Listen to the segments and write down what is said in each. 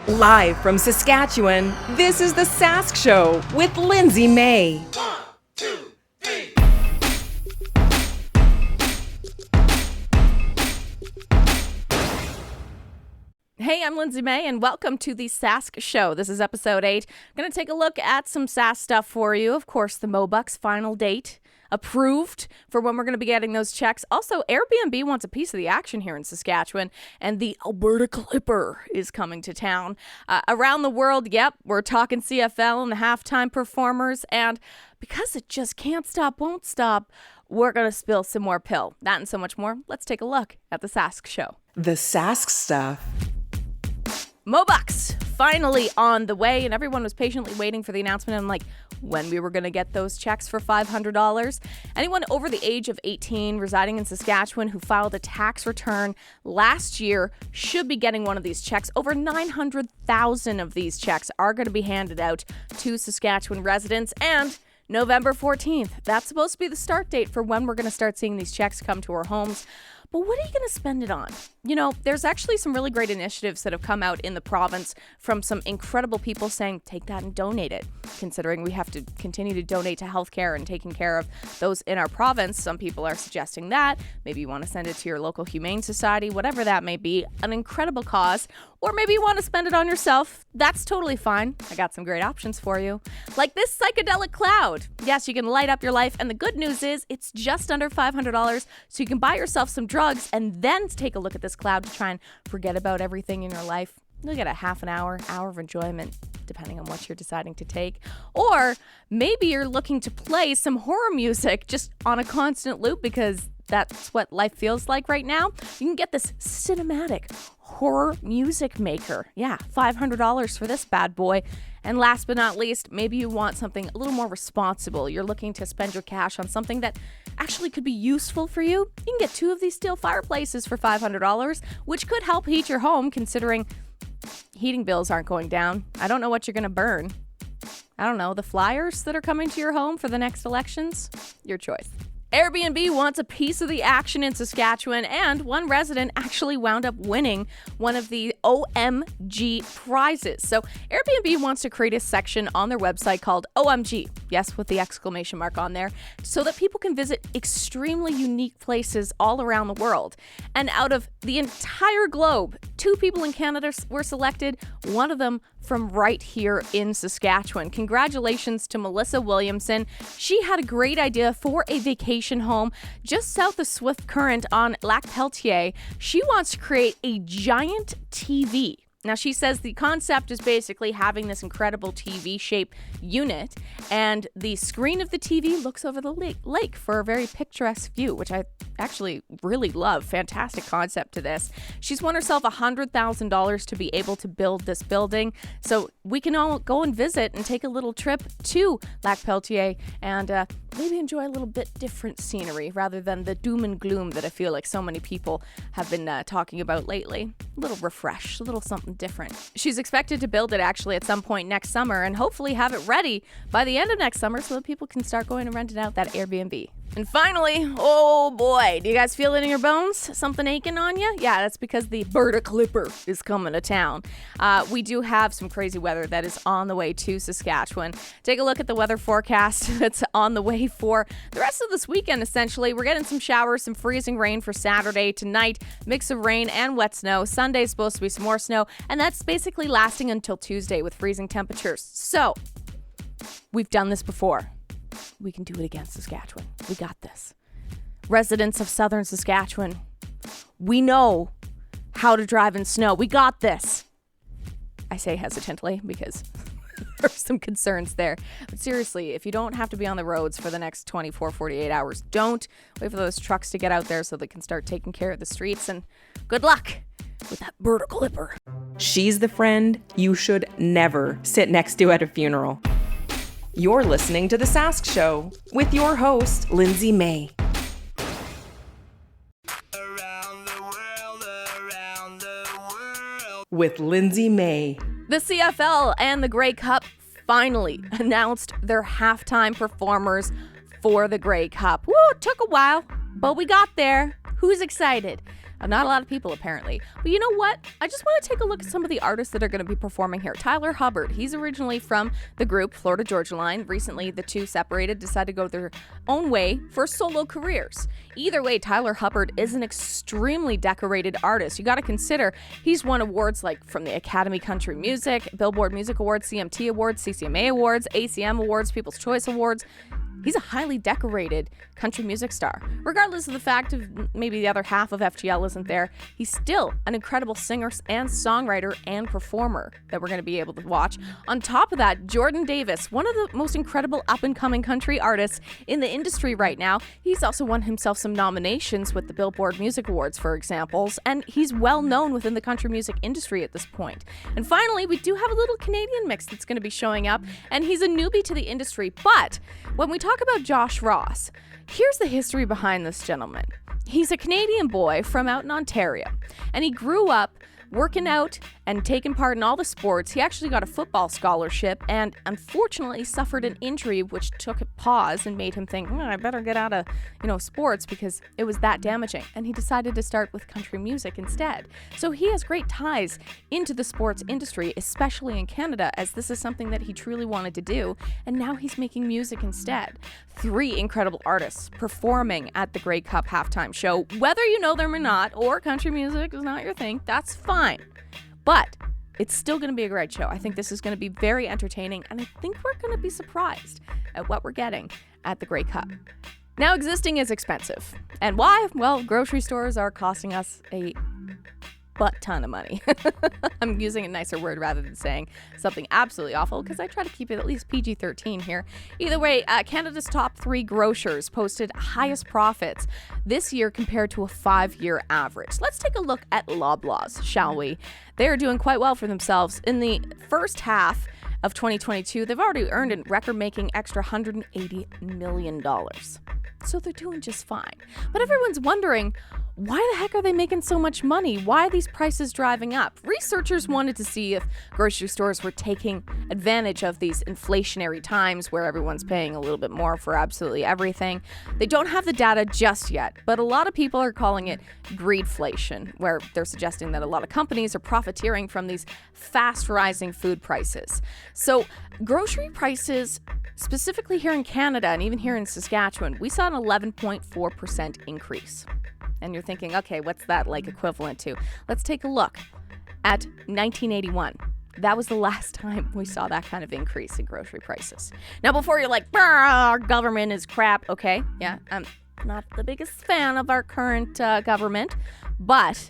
Live from Saskatchewan, this is The Sask Show with Lindsay May. 1, 2, 3. Hey, I'm Lindsay May, and welcome to The Sask Show. This is episode 8. I'm going to take a look at some Sask stuff for you. Of course, the Moebucks final date approved for when we're going to be getting those checks. Also, AirBNB wants a piece of the action here in Saskatchewan, and the Alberta Clipper is coming to town. Around the world, yep, we're talking CFL and the halftime performers, and because it just can't stop, won't stop, we're going to spill some more pill. That and so much more. Let's take a look at The Sask Show. The Sask stuff. Moebucks finally on the way, and everyone was patiently waiting for the announcement on when we were going to get those checks for $500. Anyone over the age of 18 residing in Saskatchewan who filed a tax return last year should be getting one of these checks. Over 900,000 of these checks are going to be handed out to Saskatchewan residents, and November 14th, that's supposed to be the start date for when we're going to start seeing these checks come to our homes. But what are you going to spend it on? You know, there's actually some really great initiatives that have come out in the province from some incredible people saying, take that and donate it. Considering we have to continue to donate to healthcare and taking care of those in our province, some people are suggesting that. Maybe you want to send it to your local humane society, whatever that may be, an incredible cause. Or maybe you want to spend it on yourself. That's totally fine. I got some great options for you. Like this psychedelic cloud. Yes, you can light up your life. And the good news is it's just under $500. So you can buy yourself some drugs and then take a look at this cloud to try and forget about everything in your life. You'll get a half an hour of enjoyment, depending on what you're deciding to take. Or maybe you're looking to play some horror music just on a constant loop because that's what life feels like right now. You can get this cinematic horror music maker. Yeah, $500 for this bad boy. And last but not least, maybe you want something a little more responsible. You're looking to spend your cash on something that actually could be useful for you. You can get 2 of these steel fireplaces for $500, which could help heat your home considering heating bills aren't going down. I don't know what you're going to burn. I don't know, the flyers that are coming to your home for the next elections? Your choice. AirBNB wants a piece of the action in Saskatchewan, and one resident actually wound up winning one of the OMG prizes. So AirBNB wants to create a section on their website called OMG, yes, with the exclamation mark on there, so that people can visit extremely unique places all around the world. And out of the entire globe, 2 people in Canada were selected, one of them from right here in Saskatchewan. Congratulations to Melissa Williamson. She had a great idea for a vacation home just south of Swift Current on Lac Peltier. She wants to create a giant TV. Now, she says the concept is basically having this incredible TV-shaped unit, and the screen of the TV looks over the lake for a very picturesque view, which I actually really love. Fantastic concept to this. She's won herself $100,000 to be able to build this building, so we can all go and visit and take a little trip to Lac Peltier and maybe enjoy a little bit different scenery rather than the doom and gloom that I feel like so many people have been talking about lately. A little refresh, a little something different. She's expected to build it actually at some point next summer and hopefully have it ready by the end of next summer so that people can start going and renting out that Airbnb. And finally, oh boy, do you guys feel it in your bones? Something aching on you? Yeah, that's because the Berta Clipper is coming to town. We do have some crazy weather that is on the way to Saskatchewan. Take a look at the weather forecast that's on the way for the rest of this weekend, essentially. We're getting some showers, some freezing rain for Saturday tonight, mix of rain and wet snow. Sunday's supposed to be some more snow, and that's basically lasting until Tuesday with freezing temperatures. So, we've done this before. We can do it again, Saskatchewan. We got this. Residents of southern Saskatchewan, we know how to drive in snow. We got this. I say hesitantly because there's some concerns there. But seriously, if you don't have to be on the roads for the next 24, 48 hours, don't wait for those trucks to get out there so they can start taking care of the streets. And good luck with that Berta Clipper. She's the friend you should never sit next to at a funeral. You're listening to The Sask Show with your host, Lindsay May. With Lindsay May. The CFL and the Grey Cup finally announced their halftime performers for the Grey Cup. Woo, it took a while, but we got there. Who's excited? Not a lot of people, apparently. But you know what? I just want to take a look at some of the artists that are going to be performing here. Tyler Hubbard, he's originally from the group Florida Georgia Line. Recently, the two separated, decided to go their own way for solo careers. Either way, Tyler Hubbard is an extremely decorated artist. You got to consider he's won awards like from the Academy Country Music, Billboard Music Awards, CMT Awards, CCMA Awards, ACM Awards, People's Choice Awards. He's a highly decorated country music star. Regardless of the fact of maybe the other half of FGL isn't there, he's still an incredible singer and songwriter and performer that we're going to be able to watch. On top of that, Jordan Davis, one of the most incredible up-and-coming country artists in the industry right now. He's also won himself some nominations with the Billboard Music Awards, for examples, and he's well known within the country music industry at this point. And finally, we do have a little Canadian mix that's going to be showing up, and he's a newbie to the industry, but when we talk about Josh Ross, here's the history behind this gentleman. He's a Canadian boy from out in Ontario, and he grew up working out and taking part in all the sports. He actually got a football scholarship and unfortunately suffered an injury which took a pause and made him think, I better get out of, sports because it was that damaging. And he decided to start with country music instead. So he has great ties into the sports industry, especially in Canada, as this is something that he truly wanted to do. And now he's making music instead. 3 incredible artists performing at the Grey Cup halftime show. Whether you know them or not, or country music is not your thing, that's fine. But it's still going to be a great show. I think this is going to be very entertaining, and I think we're going to be surprised at what we're getting at the Grey Cup. Now, existing is expensive. And why? Well, grocery stores are costing us a butt ton of money. I'm using a nicer word rather than saying something absolutely awful because I try to keep it at least PG-13 here. Either way, Canada's top 3 grocers posted highest profits this year compared to a 5-year average. Let's take a look at Loblaws, shall we? They are doing quite well for themselves. In the first half of 2022, they've already earned a record-making extra $180 million. So they're doing just fine. But everyone's wondering, why the heck are they making so much money? Why are these prices driving up? Researchers wanted to see if grocery stores were taking advantage of these inflationary times where everyone's paying a little bit more for absolutely everything. They don't have the data just yet, but a lot of people are calling it greedflation, where they're suggesting that a lot of companies are profiteering from these fast rising food prices. So grocery prices, specifically here in Canada and even here in Saskatchewan, we saw an 11.4% increase. And you're thinking, okay, what's that equivalent to? Let's take a look at 1981. That was the last time we saw that kind of increase in grocery prices. Now, before you're like, our government is crap, okay, yeah, I'm not the biggest fan of our current government, but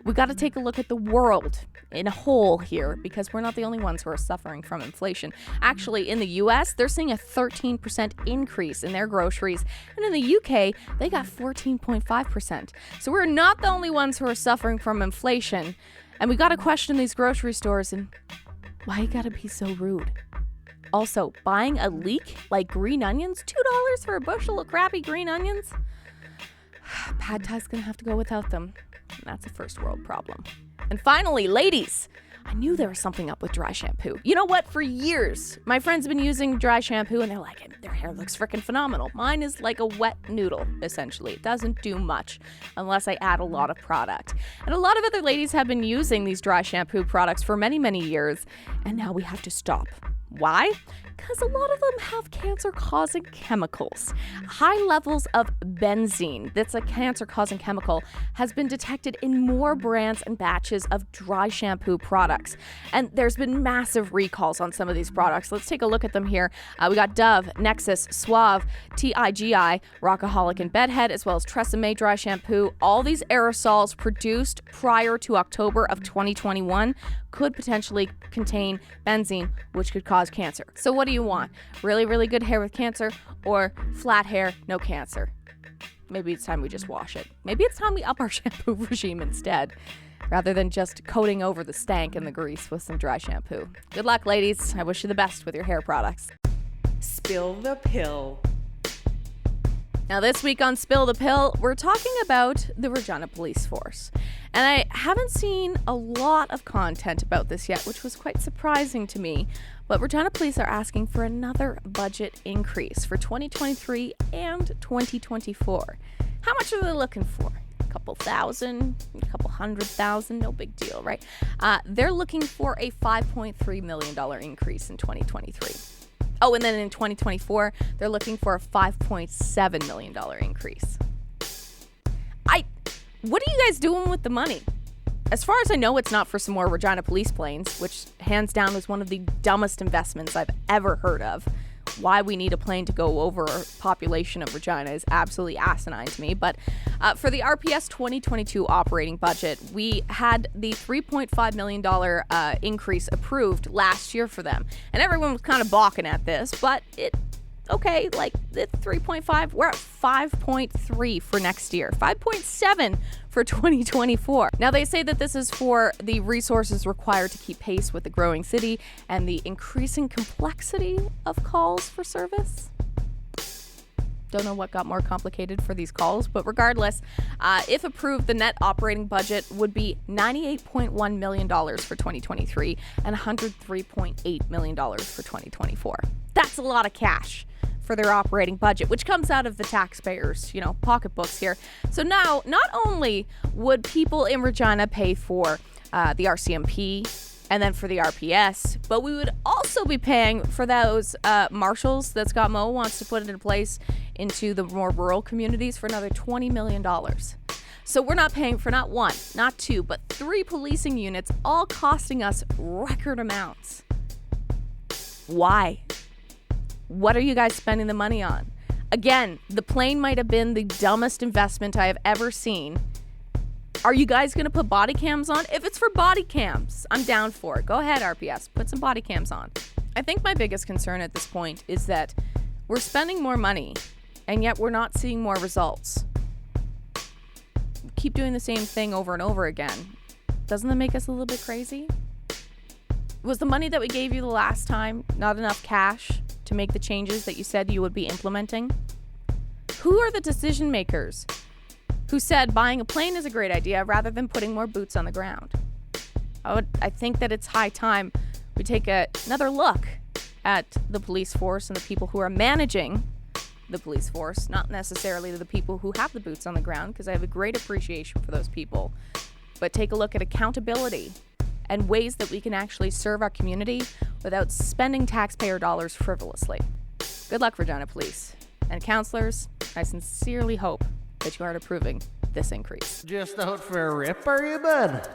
we got to take a look at the world in a whole here because we're not the only ones who are suffering from inflation. Actually, in the US, they're seeing a 13% increase in their groceries. And in the UK, they got 14.5%. So we're not the only ones who are suffering from inflation. And we got to question these grocery stores and why you got to be so rude. Also, buying a leek like green onions, $2 for a bushel of crappy green onions? Pad Thai's gonna have to go without them. That's a first world problem. And finally, ladies, I knew there was something up with dry shampoo. You know what? For years, my friends have been using dry shampoo and they're like, their hair looks freaking phenomenal. Mine is like a wet noodle, essentially. It doesn't do much unless I add a lot of product. And a lot of other ladies have been using these dry shampoo products for many, many years, and now we have to stop. Why? Because a lot of them have cancer-causing chemicals. High levels of benzene, that's a cancer-causing chemical, has been detected in more brands and batches of dry shampoo products. And there's been massive recalls on some of these products. Let's take a look at them here. We got Dove, Nexus, Suave, TIGI, Rockaholic, and Bedhead, as well as Tresemme dry shampoo. All these aerosols produced prior to October of 2021 could potentially contain benzene, which could cause cancer. So what do you want? Really, really good hair with cancer, or flat hair, no cancer? Maybe it's time we just wash it. Maybe it's time we up our shampoo regime instead, rather than just coating over the stank and the grease with some dry shampoo. Good luck, ladies. I wish you the best with your hair products. Spill the pill. Now, this week on Spill the Pill, we're talking about the Regina Police Force. And I haven't seen a lot of content about this yet, which was quite surprising to me. But Regina Police are asking for another budget increase for 2023 and 2024. How much are they looking for? couple thousand, a couple 100,000, no big deal, right? They're looking for a $5.3 million increase in 2023. Oh, and then in 2024, they're looking for a $5.7 million increase. What are you guys doing with the money? As far as I know, it's not for some more Regina police planes, which hands down is one of the dumbest investments I've ever heard of. Why we need a plane to go over a population of Regina is absolutely asinine to me. But for the RPS 2022 operating budget, we had the $3.5 million increase approved last year for them. And everyone was kind of balking at this, but okay, like the 3.5, we're at 5.3 for next year, 5.7 for 2024. Now they say that this is for the resources required to keep pace with the growing city and the increasing complexity of calls for service. Don't know what got more complicated for these calls, but regardless, if approved, the net operating budget would be $98.1 million for 2023 and $103.8 million for 2024. That's a lot of cash for their operating budget, which comes out of the taxpayers', pocketbooks here. So now, not only would people in Regina pay for the RCMP and then for the RPS, but we would also be paying for those marshals that Scott Moe wants to put into place into the more rural communities for another $20 million. So we're not paying for not one, not two, but 3 policing units, all costing us record amounts. Why? What are you guys spending the money on? Again, the plane might have been the dumbest investment I have ever seen. Are you guys going to put body cams on? If it's for body cams, I'm down for it. Go ahead, RPS. Put some body cams on. I think my biggest concern at this point is that we're spending more money, and yet we're not seeing more results. Keep doing the same thing over and over again. Doesn't that make us a little bit crazy? Was the money that we gave you the last time not enough cash to make the changes that you said you would be implementing? Who are the decision makers who said buying a plane is a great idea rather than putting more boots on the ground? I think that it's high time we take another look at the police force and the people who are managing the police force, not necessarily the people who have the boots on the ground, because I have a great appreciation for those people, but take a look at accountability and ways that we can actually serve our community without spending taxpayer dollars frivolously. Good luck, Regina Police. And counselors, I sincerely hope that you aren't approving this increase. Just out for a rip, are you, bud?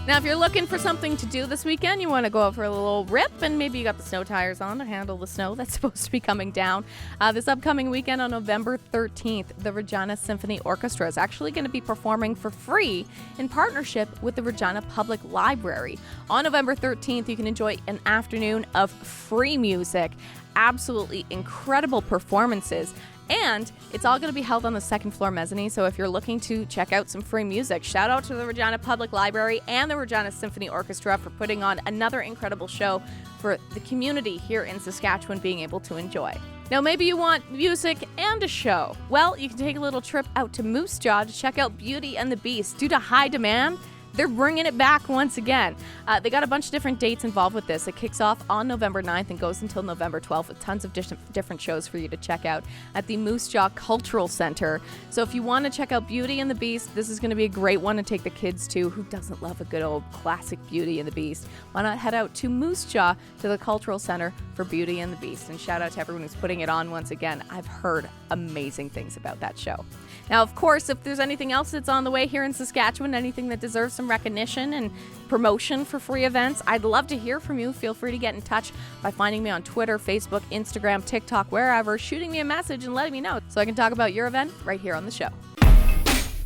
Now, if you're looking for something to do this weekend, you want to go out for a little rip, and maybe you got the snow tires on to handle the snow that's supposed to be coming down. This upcoming weekend on November 13th, the Regina Symphony Orchestra is actually going to be performing for free in partnership with the Regina Public Library. On November 13th, you can enjoy an afternoon of free music, absolutely incredible performances, and it's all going to be held on the second floor mezzanine. So if you're looking to check out some free music, shout out to the Regina Public Library and the Regina Symphony Orchestra for putting on another incredible show for the community here in Saskatchewan being able to enjoy. Now, maybe you want music and a show. Well, you can take a little trip out to Moose Jaw to check out Beauty and the Beast. Due to high demand, they're bringing it back once again. They got a bunch of different dates involved with this. It kicks off on November 9th and goes until November 12th with tons of different shows for you to check out at the Moose Jaw Cultural Center. So if you want to check out Beauty and the Beast, this is going to be a great one to take the kids to. Who doesn't love a good old classic Beauty and the Beast? Why not head out to Moose Jaw to the Cultural Center for Beauty and the Beast? And shout out to everyone who's putting it on once again. I've heard amazing things about that show. Now, of course, if there's anything else that's on the way here in Saskatchewan, anything that deserves some recognition and promotion for free events, I'd love to hear from you. Feel free to get in touch by finding me on Twitter, Facebook, Instagram, TikTok, wherever, shooting me a message and letting me know so I can talk about your event right here on the show.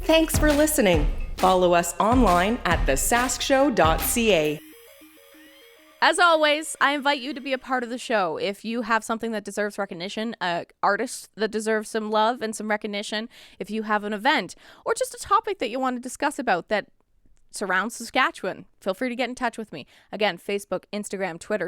Thanks for listening. Follow us online at TheSaskShow.ca. As always, I invite you to be a part of the show. If you have something that deserves recognition, an artist that deserves some love and some recognition, if you have an event, or just a topic that you want to discuss about that surrounds Saskatchewan, feel free to get in touch with me. Again, Facebook, Instagram, Twitter,